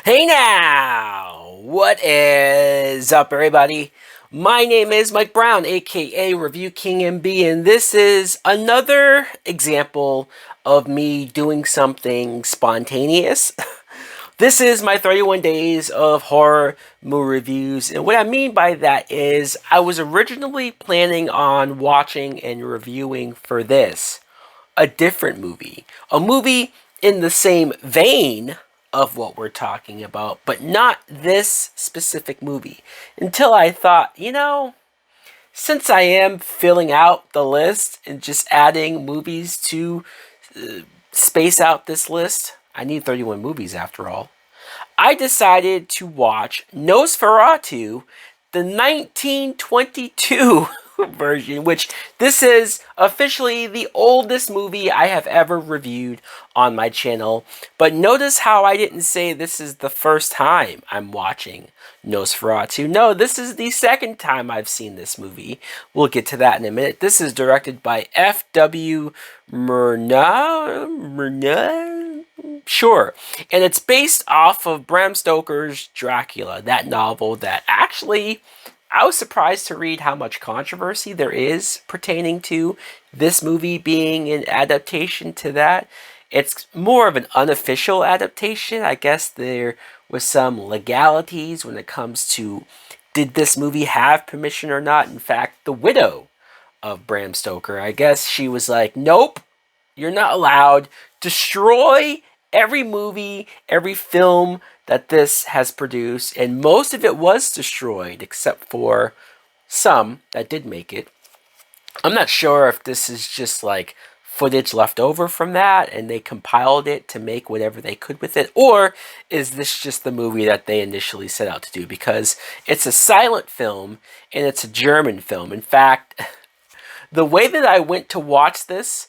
Hey now! What is up, everybody? My name is Mike Brown, aka Review King MB, and this is another example of me doing something spontaneous. This is my 31 days of horror movie reviews, and what I mean by that is I was originally planning on watching and reviewing for this a different movie. A movie in the same vein of what we're talking about, but not this specific movie. Until I thought, since I am filling out the list and just adding movies to space out this list, I need 31 movies after all. I decided to watch Nosferatu, the 1922 version, which this is officially the oldest movie I have ever reviewed on my channel. But notice how I didn't say this is the first time I'm watching Nosferatu. No, this is the second time I've seen this movie. We'll get to that in a minute. This is directed by F.W. Murnau. Sure. And it's based off of Bram Stoker's Dracula, that novel that actually I was surprised to read how much controversy there is pertaining to this movie being an adaptation to that. It's more of an unofficial adaptation. I guess there was some legalities when it comes to did this movie have permission or not. In fact, the widow of Bram Stoker, I guess she was like, nope, you're not allowed. Destroy every movie, every film that this has produced, and most of it was destroyed except for some that did make it. I'm not sure if this is just like footage left over from that and they compiled it to make whatever they could with it, or is this just the movie that they initially set out to do, because it's a silent film and it's a German film. In fact, the way that I went to watch this,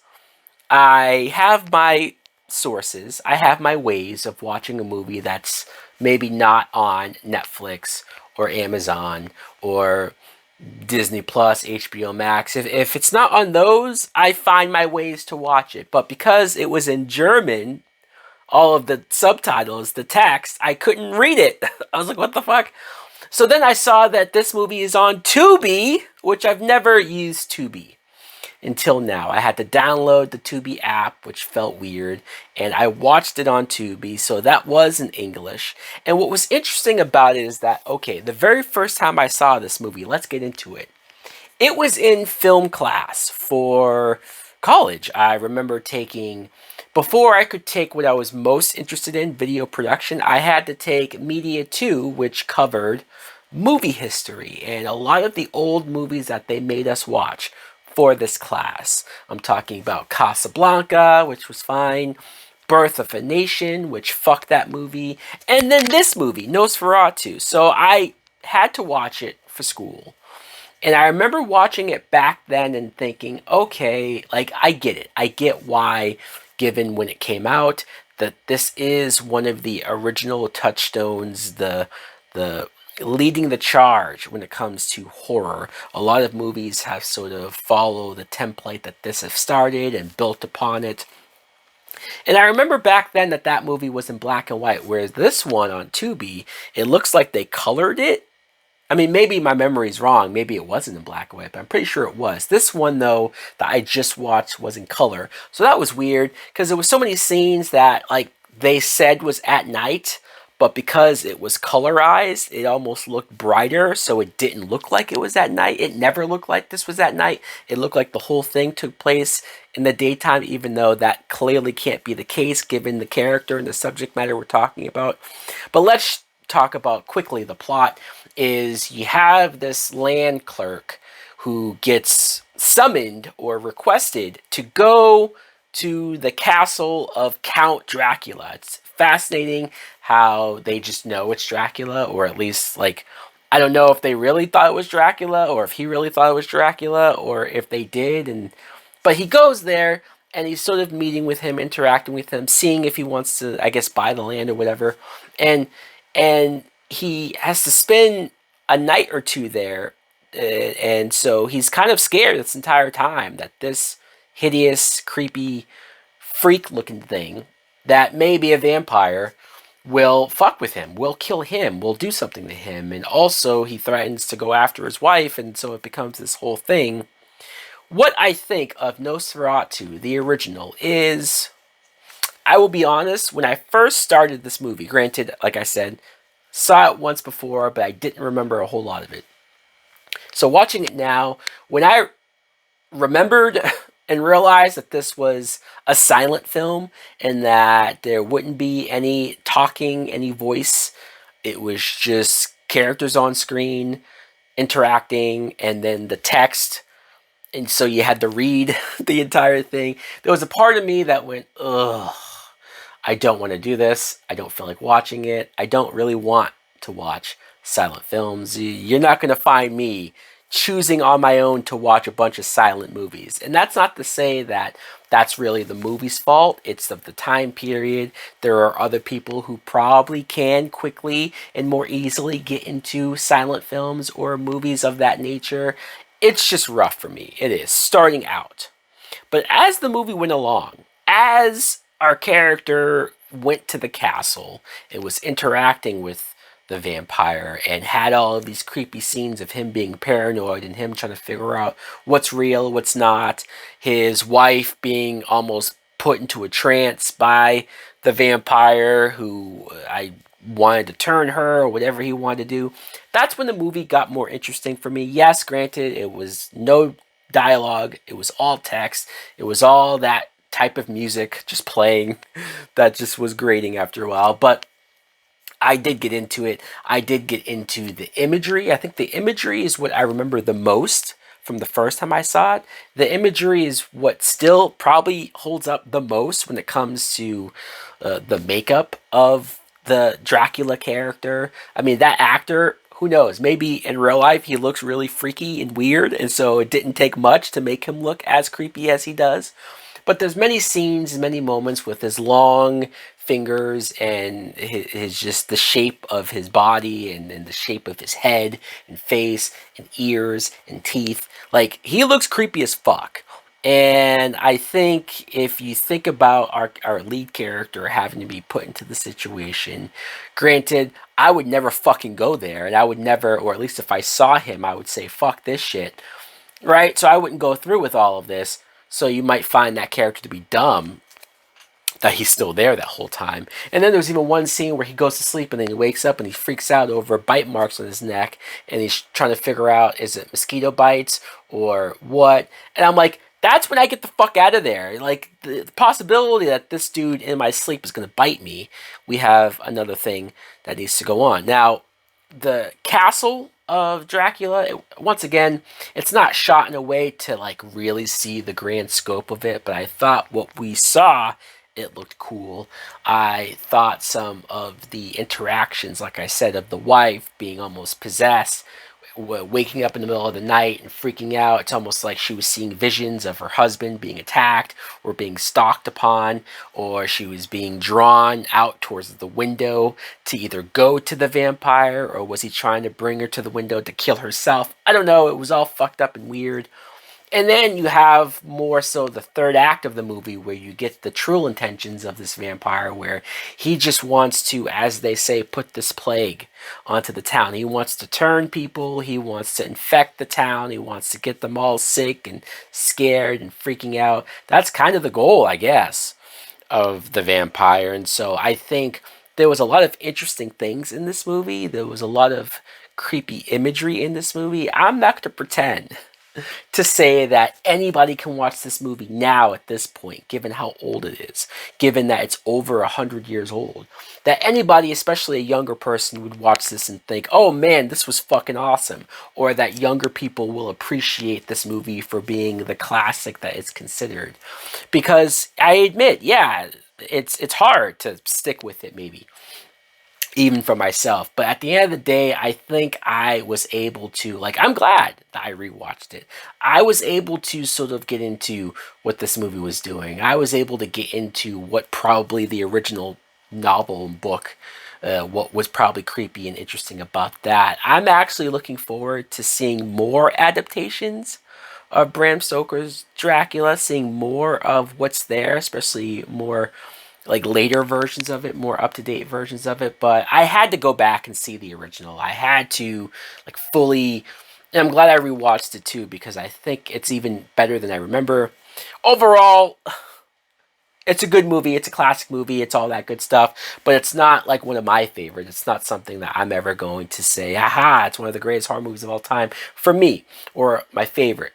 I have my sources. I have my ways of watching a movie that's maybe not on Netflix or Amazon or Disney Plus, HBO Max. If it's not on those, I find my ways to watch it. But because it was in German, all of the subtitles, the text, I couldn't read it. I was like, what the fuck? So then I saw that this movie is on Tubi, which I've never used Tubi until now. I had to download the Tubi app, which felt weird, and I watched it on Tubi, so that was in English. And what was interesting about it is that, okay, the very first time I saw this movie, let's get into it. It was in film class for college. I remember taking, before I could take what I was most interested in, video production, I had to take Media 2, which covered movie history and a lot of the old movies that they made us watch for this class. I'm talking about Casablanca, which was fine, Birth of a Nation, which fucked that movie, and then this movie, Nosferatu. So I had to watch it for school. And I remember watching it back then and thinking, okay, like, I get it. I get why, given when it came out, that this is one of the original touchstones, the leading the charge when it comes to horror. A lot of movies have sort of followed the template that this has started and built upon it. And I remember back then that movie was in black and white, whereas this one on Tubi, it looks like they colored it. I mean, maybe my memory's wrong. Maybe it wasn't in black and white, but I'm pretty sure it was. This one, though, that I just watched was in color. So that was weird, because there was so many scenes that, like, they said was at night, but because it was colorized, it almost looked brighter, so it didn't look like it was at night. It never looked like this was at night. It looked like the whole thing took place in the daytime, even though that clearly can't be the case given the character and the subject matter we're talking about. But let's talk about quickly the plot. Is you have this land clerk who gets summoned or requested to go to the castle of Count Dracula. It's fascinating how they just know it's Dracula, or at least, like, I don't know if they really thought it was Dracula, or if he really thought it was Dracula, or if they did. But he goes there, and he's sort of meeting with him, interacting with him, seeing if he wants to, I guess, buy the land or whatever. And he has to spend a night or two there, and so he's kind of scared this entire time that this hideous, creepy, freak-looking thing that may be a vampire will fuck with him, will kill him, will do something to him. And also, he threatens to go after his wife, and so it becomes this whole thing. What I think of Nosferatu, the original, is, I will be honest, when I first started this movie, granted, like I said, saw it once before, but I didn't remember a whole lot of it. So watching it now, when I remembered and realized that this was a silent film and that there wouldn't be any talking, any voice, it was just characters on screen interacting and then the text. And so you had to read the entire thing. There was a part of me that went, ugh, I don't want to do this. I don't feel like watching it. I don't really want to watch silent films. You're not going to find me choosing on my own to watch a bunch of silent movies. And that's not to say that that's really the movie's fault. It's of the time period. There are other people who probably can quickly and more easily get into silent films or movies of that nature. It's just rough for me. It is, starting out. But as the movie went along, as our character went to the castle and was interacting with the vampire and had all of these creepy scenes of him being paranoid and him trying to figure out what's real, what's not, his wife being almost put into a trance by the vampire who I wanted to turn her or whatever he wanted to do. That's when the movie got more interesting for me. Yes, granted, it was no dialogue, it was all text, it was all that type of music just playing that just was grating after a while. But I did get into it. I did get into the imagery. I think the imagery is what I remember the most from the first time I saw it. The imagery is what still probably holds up the most when it comes to the makeup of the Dracula character. I mean, that actor, who knows? Maybe in real life he looks really freaky and weird, and so it didn't take much to make him look as creepy as he does. But there's many scenes, many moments with his long fingers and his just the shape of his body and the shape of his head and face and ears and teeth. Like, he looks creepy as fuck. And I think if you think about our lead character having to be put into the situation, granted, I would never fucking go there. And I would never, or at least if I saw him, I would say, fuck this shit. Right? So I wouldn't go through with all of this. So you might find that character to be dumb, that he's still there that whole time. And then there's even one scene where he goes to sleep and then he wakes up and he freaks out over bite marks on his neck and he's trying to figure out, is it mosquito bites or what? And I'm like, that's when I get the fuck out of there. Like, the possibility that this dude in my sleep is going to bite me, we have another thing that needs to go on. Now, the castle of Dracula, once again, it's not shot in a way to like really see the grand scope of it, but I thought what we saw, it looked cool. I thought some of the interactions, like I said, of the wife being almost possessed, waking up in the middle of the night and freaking out. It's almost like she was seeing visions of her husband being attacked or being stalked upon, or she was being drawn out towards the window to either go to the vampire, or was he trying to bring her to the window to kill herself? I don't know. It was all fucked up and weird. And then you have more so the third act of the movie where you get the true intentions of this vampire, where he just wants to, as they say, put this plague onto the town. He wants to turn people, he wants to infect the town, he wants to get them all sick and scared and freaking out. That's kind of the goal, I guess, of the vampire. And so I think there was a lot of interesting things in this movie. There was a lot of creepy imagery in this movie. I'm not going to pretend to say that anybody can watch this movie now at this point, given how old it is, given that it's over 100 years old, that anybody, especially a younger person, would watch this and think, oh man, this was fucking awesome, or that younger people will appreciate this movie for being the classic that it's considered. Because I admit, yeah, it's hard to stick with it, maybe even for myself. But at the end of the day, I think I was able to, like, I'm glad that I rewatched it. I was able to sort of get into what this movie was doing. I was able to get into what probably the original novel and book, what was probably creepy and interesting about that. I'm actually looking forward to seeing more adaptations of Bram Stoker's Dracula, seeing more of what's there, especially more like later versions of it, more up to date versions of it. But I had to go back and see the original. I had to like fully, and I'm glad I rewatched it too because I think it's even better than I remember. Overall, it's a good movie. It's a classic movie. It's all that good stuff. But it's not like one of my favorites. It's not something that I'm ever going to say, aha, it's one of the greatest horror movies of all time for me or my favorite.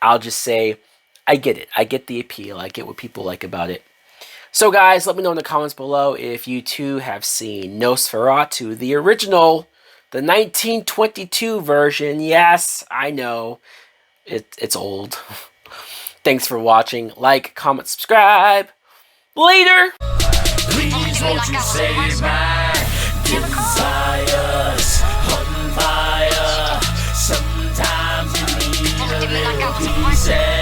I'll just say, I get it. I get the appeal. I get what people like about it. So, guys, let me know in the comments below if you too have seen Nosferatu, the original, the 1922 version. Yes, I know. It's old. Thanks for watching. Like, comment, subscribe. Later! Please won't you save my desires on fire? Sometimes you need a little piece.